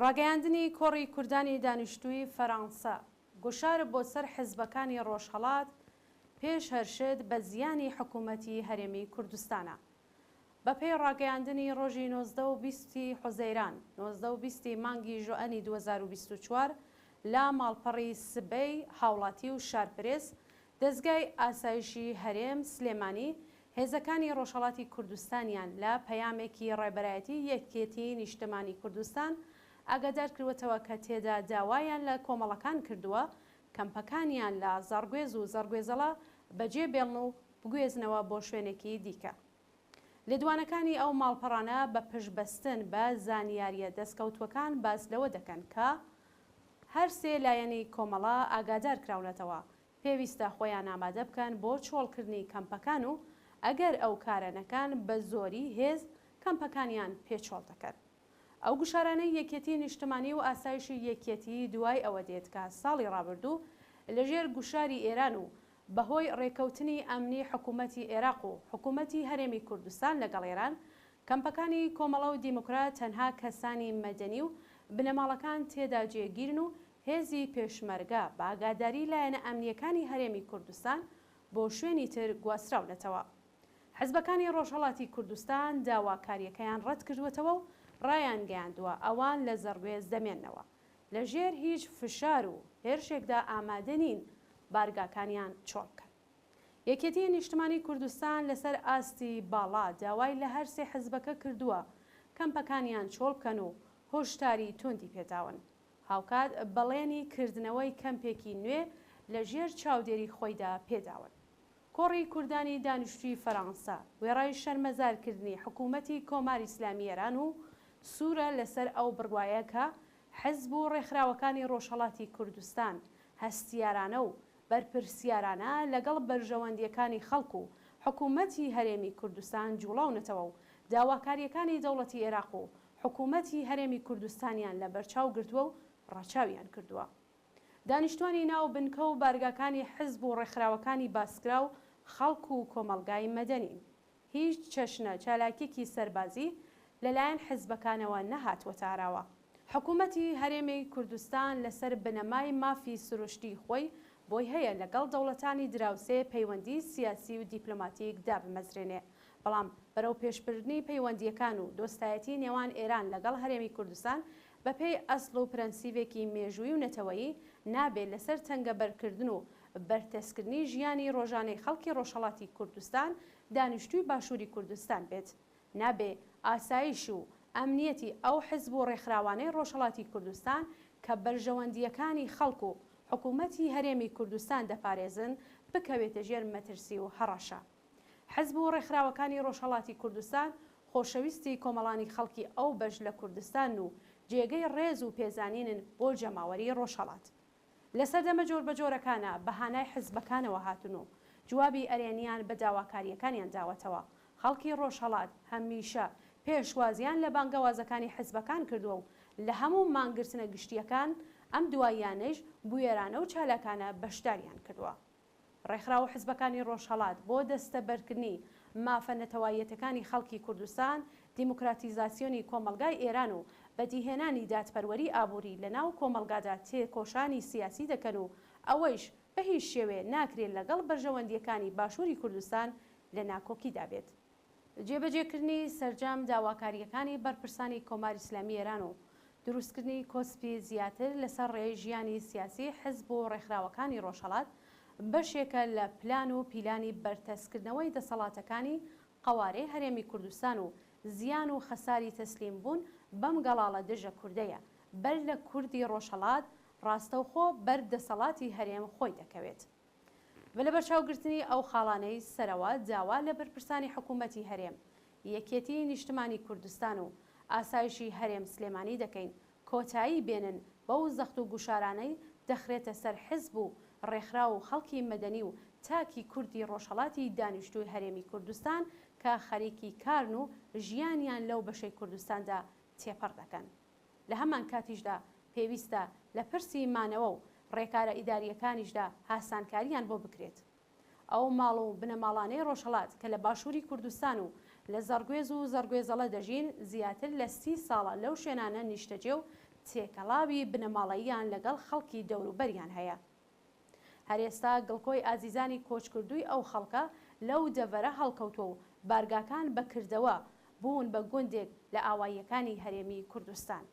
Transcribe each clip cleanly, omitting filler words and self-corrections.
ڕاگەیاندنی کۆڕی کوردانی دانیشتووی فەرەنسا گوشار بۆ سەر حیزبەکانی ڕۆژهەڵات پێش هەرشت بە زیانی حکوومەتی هەرێمی کوردستانە. بەپێی ڕاگەیاندنی ڕۆژی 19 و 20 حوزەیران 19 و 20 مانگی ژوئەنی 2024 لا ماڵپەڕی سبەی هاوڵاتی و شارپرێس دەستگای ئاسایشی هەرێم سلێمانی هێزەکانی ڕۆژهەڵاتی کوردستانیان لە پەیامێکی ڕێبەرایەتی یەکێتی نیشتمانی کوردستان ئاگادار کردوەتەوە کە تێدا داوایان لە کۆمەڵەکان کردووە کەمپەکانیان لە زارگوێز و زەرگوێزەڵە بەجێ بێڵن و بگوێزنەوە بۆ شوێنێکی دیکە. لێدوانەکانی ئەو ماڵپەڕانە بە پشتبەستن بە زانیاریە دەستکەوتووەکان باس لەوە دەکەن کە هەر سێ لایەنی کۆمەڵە ئاگادار کراونەتەوە پێویستە خۆیان ئامادە بکەن بۆ چۆڵکردنی کەمپەکان و ئەگەر ئەو کارانەکان بە زۆری هێز کەمپەکانیان پێچۆڵ دەکەن. ئەو گوشارانەی یەکێتی نیشتمانی و ئاسایشی یەکێتی دوای ئەوە دێت کە ساڵی ڕابردوو لەژێر گوشاری ئێران و بەهۆی ڕێکەوتنی ئەمنی حکوومەتی عێراق و حکوومەتی هەرێمی کوردستان لەگەڵ ئێران کەمپەکانی کۆمەڵە و دیموکرات تەنها کەسانی مەدەنی و بنەماڵەکان تێدا جێگیرن و هێزی پێشمەرگە بە ئاگاداری لایەنە ئەمنیەکانی هەرێمی کوردستان بۆ شوێنی تر گواستراونەتەوە. حیزبەکانی ڕۆژهەڵاتی کوردستان داواکاریەکەیان ڕەت کردوێتەوە و ڕایان گەیاندووە ئەوان لە زەرگوێز دەمێننەوە لەژێر هیچ فشار و هێرشێکدا ئامادە نین بارگاکانیان چۆڵ بکەن. یەکێتی نیشتمانی کوردستان لەسەر ئاستی باڵا داوای لە هەر سێ حیزبەکە کردووە کەمپەکانیان چۆڵ بکەن و هۆشداری توندی پێداون. هاوکات بەڵێنی کردنەوەی کەمپێکی نوێ لە ژێر چاودێری خۆیدا پێداون. کۆڕی کوردانی دانیشتووی فەرەنسا وێڕای شەرمەزارکردنی حکوومەتی کۆماری ئیسلامی ئێران و سوورە لەسەر ئەو بڕوایە کە حیزب و ڕێکخراوەکانی ڕۆژهەڵاتی کوردستان هەستیارانە و بەرپرسیارانە لەگەڵ بەرژەوەندیەکانی خەڵک و حکوومەتی هەرێمی کوردستان جوڵاونەتەوە و داواکاریەکانی دەوڵەتی عێراق و حکوومەتی هەرێمی کوردستانیان لە بەرچاو گرتووە و ڕاچاویان کردووە. دانیشتوانی ناو بنکە و بارگاکانی حیزب و ڕێکخراوەکانی باسکرا و خەڵک و کۆمەلگای مەدەنین هیچ چەشنە چالاکێکی سەربازی لەلایەن حیزبەکانەوە نەهاتوە تاراوە. حکوومەتی هەرێمی کوردستان لەسەر بنەمای مافی سروشتی خۆی بۆی هەیە لەگەڵ دەوڵەتانی دراوسێ پەیوەندی سیاسی و دیپلۆماتیک دابمەزرێنێ، بەڵام بەرەو پێشبردننی پەیوەندیەکان و دۆستایەتی نێوان ئێران لەگەڵ هەرێمی کوردستان بەپێی ئەسڵ و پرەنسیڤێکی مێژووی و نەتەوەیی نابێت لەسەر تەنگەبەرکردن و بەرتەسکردنی ژیانی ڕۆژانەی خەڵکی ڕۆژهەڵاتی کوردستان دانیشتووی باشووری کوردستان بێت، نابێ ئاسایش و ئەمنیەتی ئەو حیزب و ڕێکخراوانەی ڕۆژهەڵاتی کوردستان کە بەرژەوەندیەکانی خەڵک و حکوومەتی هەرێمی کوردستان دەپارێزن بکەوێتە ژێر مەترسی و هەڕەشە. حیزب و ڕێکخراوەکانی ڕۆژهەڵاتی کوردستان خۆشەویستی کۆمەڵانی خەڵکی ئەو بەش لە کوردستان و جێگەی ڕێز و پێزانینن بۆ جەماوەری ڕۆژهەڵات. لەسەر دەمە جۆر بە جۆرەکانە بەهانای حیزبەکانەوە هاتن و جوابی ئەرێنیان بە داواکاریەکانیان داوەتەوە. خەڵکی ڕۆژهەڵات هەمیشە پێشوازیان لە بانگەوازەکانی حیزبەکان کردووە و لە هەموو مانگرتنە گشتیەکان ئەم دواییانش بوێرانە و چالاکانە بەشداریان کردووە. ڕێکخراوە حیزبەکانی ڕۆژهەڵات بۆ دەستەبەرکردنی مافە نەتەوایەتەکانی خەڵکی کوردستان دیموکراتیزاسیۆنی کۆمەلگای ئێران و بەدیهێنانی دادپەروەری ئابووری لە ناو کۆمەلگادا تێکۆشانی سیاسی دەکەن و ئەوەیش بە هیچ شێوێ ناکرێت لەگەڵ بەرژەوەندیەکانی باشووری کوردستان لە ناکۆکیدا بێت. جێبەجێکردنی سەرجەم داواکاریەکانی بەرپرسانی کۆماری ئیسلامی ئێران و دروستکردنی کۆسپی زیاتر لەسەر ڕێژیانی سیاسی حیزب و ڕێکخراوەکانی ڕۆژهەڵات بەشێکە لە پلان و پیلانی بەرتەسکردنەوەی دەسەڵاتەکانی قەوارەی هەرێمی کوردستان و زیان و خەساری تەسلیم بوون بەم گەڵاڵە دژە کوردەیە بەر لە کوردی ڕۆژهەڵات ڕاستەوخۆ بەر دەسەڵاتی هەرێم خۆی دەکەوێت. بە لە بەرچاوگرتنی ئەو خاڵانەی سەرەوە داوا لە بەرپرسانی حکوومەتی هەرێم یەکێتی نیشتمانی کوردستان و ئاسایشی هەرێم سلێمانی دەکەین کۆتایی بێنن بەو زەخت و گوشارانەی دەخرێتە سەر حیزب و ڕێکخرا و خەڵکی مەدەنی و تاکی کوردی ڕۆژهەڵاتی دانیشتووی هەرێمی کوردستان کە خەریکی کارن و ژیانیان لەو بەشەی کوردستاندا تێپەڕ دەکەن. لە هەمان کاتیشدا پێویستە لە پرسی مانەوە و ڕێکارە ئیداریەکانیشدا هاسانکاریان بۆ بکرێت. ئەو ماڵ و بنەماڵانەی ڕۆژهەڵات کە لە باشووری کوردستان و لە زەرگوێز و زەرگوێزەڵە دەژین زیاتر لە 30 ساڵە لەو شوێنانە نیشتەجێ و تێکەڵاوی بنەماڵەییان لەگەڵ خەڵکی دەوروبەریان هەیە. هەر ئێستا گڵکۆی ئازیزانی کۆچکردووی ئەو خەڵکە لەو دەڤەرە هەڵکەوتووە و بارگاکان بەکردەوە بوون بە گوندێک لە ئاواییەکانی هەرێمی کوردستان.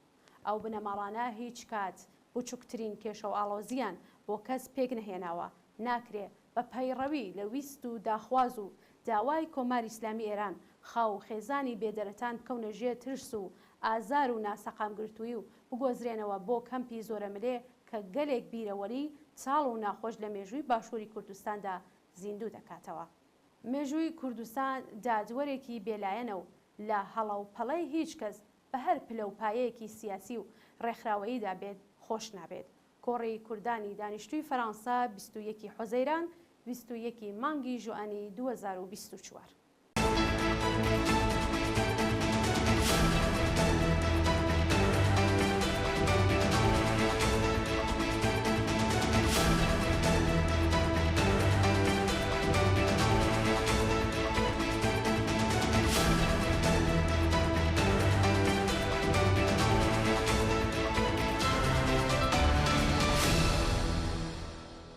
ئەو بنەماڵانە هیچ کات بچووکترین کێشە و ئاڵۆزیان بۆ کەس پێک نەهێناوە، ناکرێ بە پەیڕەوی لە ویست و داخواز و داوای کۆماری ئیسلامی ئێران خاو و خێزانی بێدەرەتان بکەونە ژێر ترس و ئازار و ناسەقامگرتووی و بگۆزرێنەوە بۆ کەمپی زۆرەملێ کە گەلێک بیرەوەری چاڵ و ناخۆش لە مێژووی باشووری کوردستاندا زیندوو دەکاتەوە. مێژووی کوردستان دادوەرێکی بێلایەنە و لە هەڵە و پەڵەی هیچ کەس بە هەر پلە و پایەیەکی سیاسی و ڕێکخراوەییدا بێت خۆش نابێت. کۆڕی کوردانی دانیشتووی فەرەنسا 21 حوزەیران 21 مانگی ژوئانی 2024.